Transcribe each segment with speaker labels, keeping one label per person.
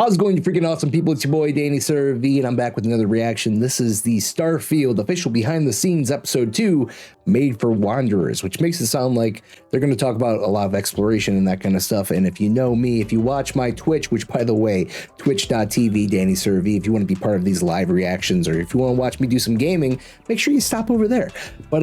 Speaker 1: How's it going, you freaking awesome people? It's your boy, Danny Sir V, and I'm back with another reaction. This is the Starfield official behind the scenes episode 2, Made for Wanderers, which makes it sound like they're going to talk about a lot of exploration and that kind of stuff. And if you know me, if you watch my Twitch, which by the way, twitch.tv, Danny Sir V, if you want to be part of these live reactions or if you want to watch me do some gaming, make sure you stop over there. But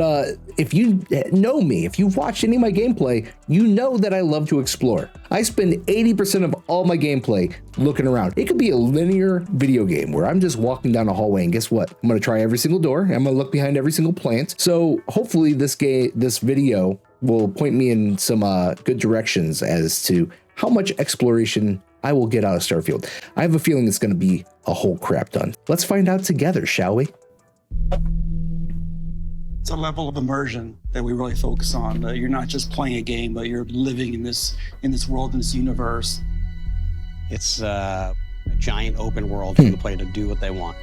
Speaker 1: if you know me, if you've watched any of my gameplay, you know that I love to explore. I spend 80% of all my gameplay looking around. It could be a linear video game where I'm just walking down a hallway and guess what? I'm going to try every single door. I'm going to look behind every single plant. So hopefully this video will point me in some good directions as to how much exploration I will get out of Starfield. I have a feeling it's going to be a whole crap ton. Let's find out together, shall we?
Speaker 2: It's a level of immersion that we really focus on. You're not just playing a game, but you're living in this world, in this universe.
Speaker 3: It's a giant open world for the player to do what they want.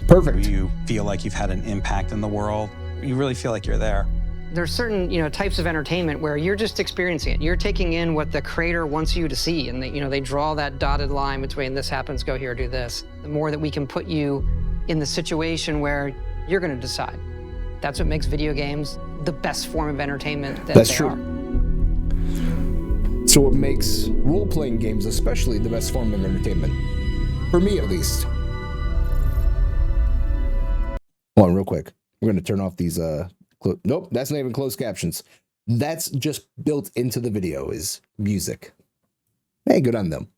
Speaker 1: Perfect.
Speaker 4: You feel like you've had an impact in the world. You really feel like you're there.
Speaker 5: There's certain, types of entertainment where you're just experiencing it. You're taking in what the creator wants you to see, and they draw that dotted line between this happens, go here, do this. The more that we can put you in the situation where you're going to decide. That's what makes video games the best form of entertainment that
Speaker 1: That's
Speaker 5: they
Speaker 1: true.
Speaker 5: are.
Speaker 1: So what makes role-playing games especially the best form of entertainment? For me, at least. Hold on real quick. We're going to turn off these... Nope, that's not even closed captions. That's just built into the video is music. Hey, good on them.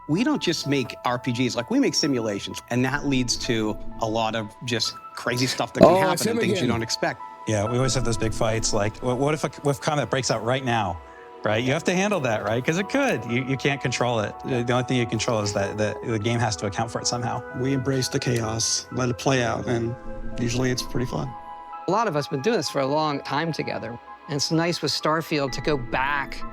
Speaker 3: We don't just make RPGs, like we make simulations, and that leads to a lot of just crazy stuff that can happen and things you don't expect.
Speaker 4: Yeah, we always have those big fights, like, what if combat breaks out right now, right? You have to handle that, right? Because it could. You can't control it. The only thing you control is that the game has to account for it somehow.
Speaker 2: We embrace the chaos, let it play out, and usually it's pretty fun.
Speaker 5: A lot of us have been doing this for a long time together, and it's nice with Starfield to go back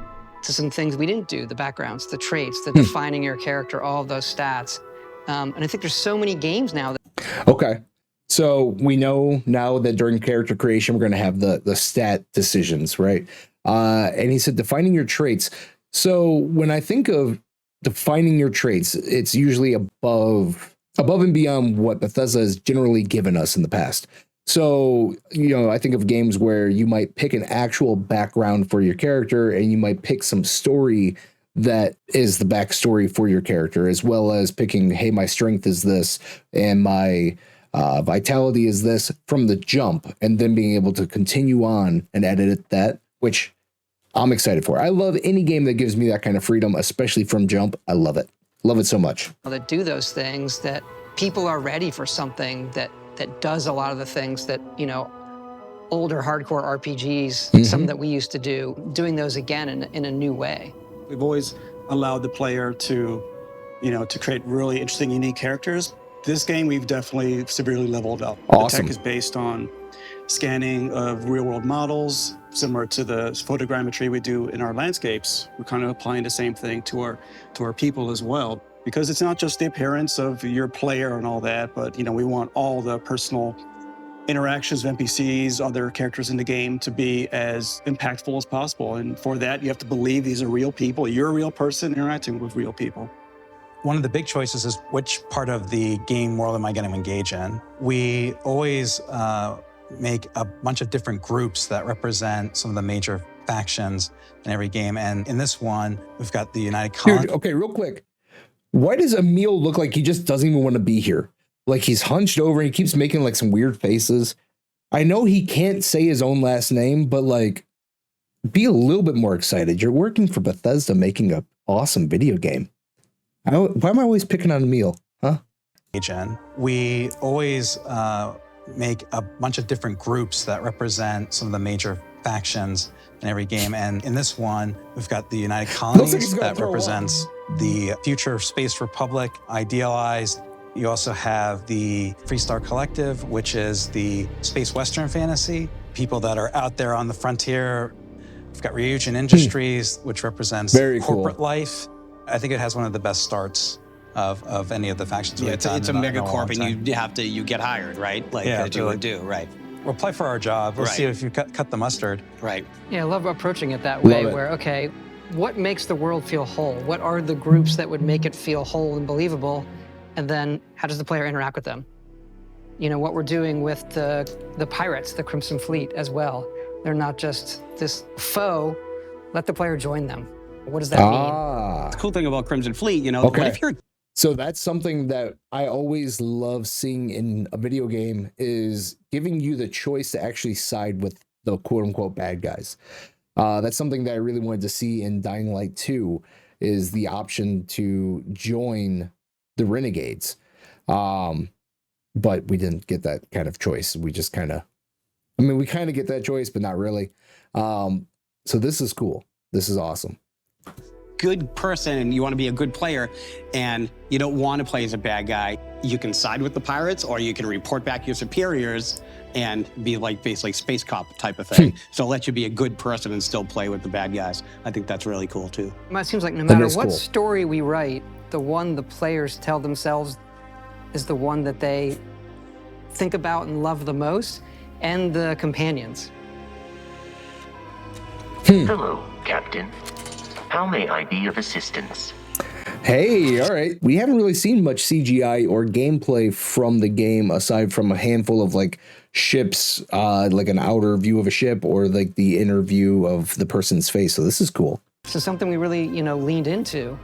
Speaker 5: to some things we didn't do, the backgrounds, the traits, the defining your character, all of those stats. And I think there's so many games now that...
Speaker 1: Okay. So we know now that during character creation, we're going to have the stat decisions, right? And he said defining your traits. So when I think of defining your traits, it's usually above and beyond what Bethesda has generally given us in the past. So, I think of games where you might pick an actual background for your character and you might pick some story that is the backstory for your character, as well as picking, hey, my strength is this and my vitality is this from the jump, and then being able to continue on and edit that, which I'm excited for. I love any game that gives me that kind of freedom, especially from jump. I love it. Love it so much.
Speaker 5: That do those things, that people are ready for something that does a lot of the things that, older hardcore RPGs, some that we used to do, doing those again in a new way.
Speaker 2: We've always allowed the player to, to create really interesting, unique characters. This game, we've definitely severely leveled up.
Speaker 1: Awesome.
Speaker 2: The tech is based on scanning of real-world models, similar to the photogrammetry we do in our landscapes. We're kind of applying the same thing to our people as well. Because it's not just the appearance of your player and all that, but we want all the personal interactions with NPCs, other characters in the game to be as impactful as possible. And for that, you have to believe these are real people. You're a real person interacting with real people.
Speaker 4: One of the big choices is which part of the game world am I going to engage in? We always make a bunch of different groups that represent some of the major factions in every game. And in this one, we've got the United Colony.
Speaker 1: Okay, real quick. Why does Emil look like he just doesn't even want to be here? Like he's hunched over and he keeps making like some weird faces. I know he can't say his own last name, but like, be a little bit more excited. You're working for Bethesda making an awesome video game. Why am I always picking on Emil? Huh?
Speaker 4: We always make a bunch of different groups that represent some of the major factions in every game. And in this one, we've got the United Colonies that represents the future Space Republic, idealized. You also have the Freestar Collective, which is the space Western fantasy, people that are out there on the frontier. We've got Ryujin Industries, which represents corporate life. I think it has one of the best starts of any of the factions we've done.
Speaker 3: It's a megacorp, and you get hired, right? Like you would do, right?
Speaker 4: We'll play for our job. We'll see if you cut the mustard.
Speaker 3: Right.
Speaker 5: Yeah, I love approaching it that way, where, okay, what makes the world feel whole? What are the groups that would make it feel whole and believable? And then how does the player interact with them? You know, what we're doing with the pirates, the Crimson Fleet as well. They're not just this foe, let the player join them. What does that mean?
Speaker 3: The cool thing about Crimson Fleet, you know,
Speaker 1: Okay.
Speaker 3: what if you're
Speaker 1: So that's something that I always love seeing in a video game, is giving you the choice to actually side with the quote unquote bad guys. That's something that I really wanted to see in Dying Light 2, is the option to join the Renegades. But we didn't get that kind of choice. We just kind of, we kind of get that choice, but not really. So this is cool. This is awesome.
Speaker 3: good person and you want to be a good player and you don't want to play as a bad guy, you can side with the pirates or you can report back your superiors and be like basically space cop type of thing. So it lets you be a good person and still play with the bad guys. I think that's really cool too.
Speaker 5: It seems like no matter what
Speaker 1: cool.
Speaker 5: story we write, the one the players tell themselves is the one that they think about and love the most, and the companions.
Speaker 6: Hello, Captain. How may I be of assistance?
Speaker 1: Hey, all right. We haven't really seen much CGI or gameplay from the game aside from a handful of like ships, like an outer view of a ship or like the inner view of the person's face. So this is cool.
Speaker 5: So something we really, leaned into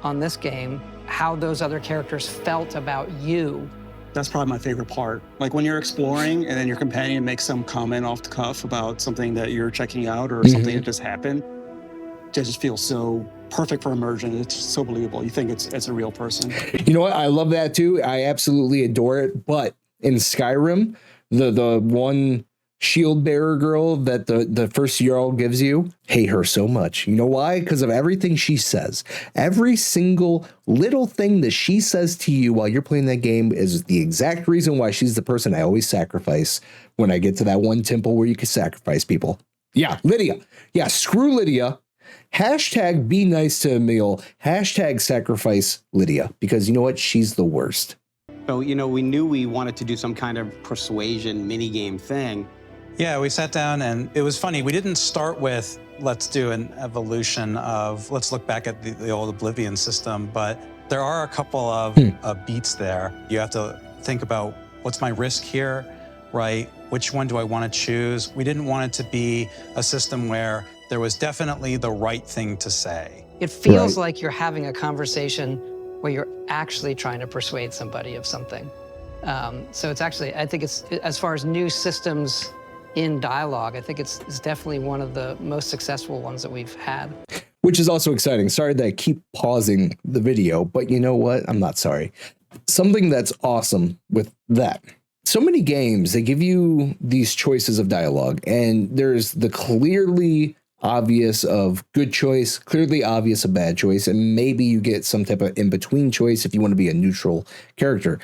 Speaker 5: on this game, how those other characters felt about you.
Speaker 2: That's probably my favorite part. Like when you're exploring and then your companion makes some comment off the cuff about something that you're checking out or something that just happened. It just feels so perfect for immersion. It's so believable. You think it's a real person.
Speaker 1: You know what? I love that too. I absolutely adore it. But in Skyrim, the one shield bearer girl that the first Jarl gives you, hate her so much. You know why? Because of everything she says. Every single little thing that she says to you while you're playing that game is the exact reason why she's the person I always sacrifice when I get to that one temple where you can sacrifice people. Yeah, Lydia. Yeah, screw Lydia. Hashtag be nice to Emil. Hashtag sacrifice Lydia. Because you know what? She's the worst.
Speaker 3: So, we knew we wanted to do some kind of persuasion minigame thing.
Speaker 4: Yeah, we sat down and it was funny. We didn't start with, let's do an evolution of, let's look back at the old Oblivion system, but there are a couple of beats there. You have to think about what's my risk here, right? Which one do I want to choose? We didn't want it to be a system where there was definitely the right thing to say.
Speaker 5: It feels like you're having a conversation where you're actually trying to persuade somebody of something. So it's actually, I think it's, as far as new systems in dialogue, I think it's definitely one of the most successful ones that we've had.
Speaker 1: Which is also exciting. Sorry that I keep pausing the video, but you know what? I'm not sorry. Something that's awesome with that. So many games, they give you these choices of dialogue, and there's the clearly obvious of good choice, clearly obvious of bad choice, and maybe you get some type of in-between choice if you want to be a neutral character.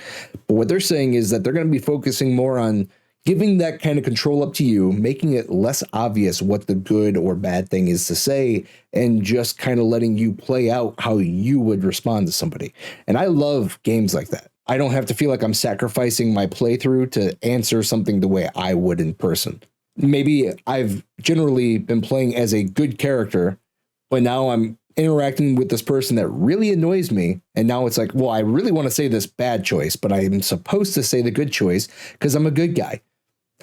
Speaker 1: But what they're saying is that they're going to be focusing more on giving that kind of control up to you, making it less obvious what the good or bad thing is to say, and just kind of letting you play out how you would respond to somebody. And I love games like that. I don't have to feel like I'm sacrificing my playthrough to answer something the way I would in person. Maybe I've generally been playing as a good character, but now I'm interacting with this person that really annoys me. And now it's like, well, I really want to say this bad choice, but I'm supposed to say the good choice because I'm a good guy.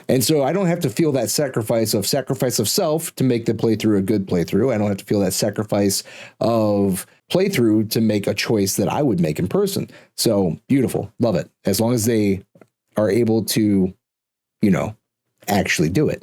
Speaker 1: And so I don't have to feel that sacrifice of self to make the playthrough a good playthrough. I don't have to feel that sacrifice of playthrough to make a choice that I would make in person. So beautiful. Love it. As long as they are able to, actually do it,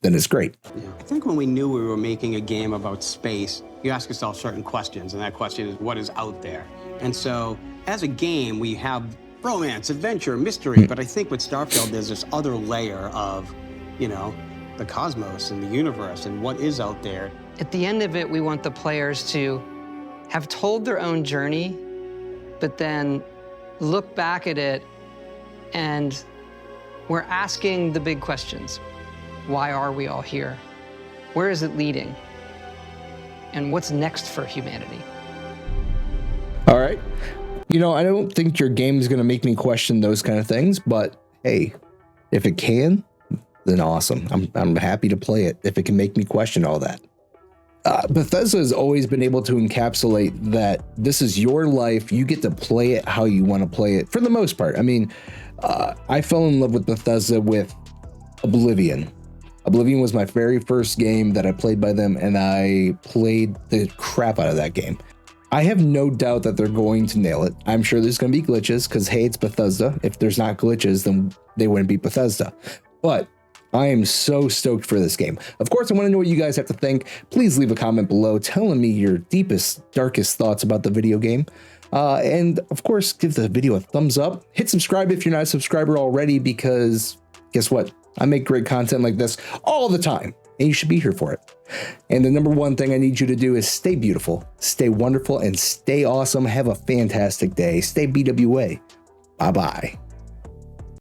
Speaker 1: then it's great.
Speaker 3: Yeah. I think when we knew we were making a game about space, you ask yourself certain questions, and that question is, what is out there? And so as a game, we have romance, adventure, mystery, but I think with Starfield, there's this other layer of, the cosmos and the universe and what is out there.
Speaker 5: At the end of it, we want the players to have told their own journey, but then look back at it and we're asking the big questions. Why are we all here? Where is it leading? And what's next for humanity?
Speaker 1: All right. I don't think your game is going to make me question those kind of things, but hey, if it can, then awesome. I'm happy to play it if it can make me question all that. Bethesda has always been able to encapsulate that this is your life. You get to play it how you want to play it for the most part. I mean, I fell in love with Bethesda with Oblivion. Oblivion was my very first game that I played by them, and I played the crap out of that game. I have no doubt that they're going to nail it. I'm sure there's going to be glitches because, hey, it's Bethesda. If there's not glitches, then they wouldn't be Bethesda. But I am so stoked for this game. Of course, I want to know what you guys have to think. Please leave a comment below telling me your deepest, darkest thoughts about the video game. And of course, give the video a thumbs up. Hit subscribe if you're not a subscriber already, because guess what? I make great content like this all the time, and you should be here for it. And the number one thing I need you to do is stay beautiful, stay wonderful, and stay awesome. Have a fantastic day. Stay BWA. Bye-bye.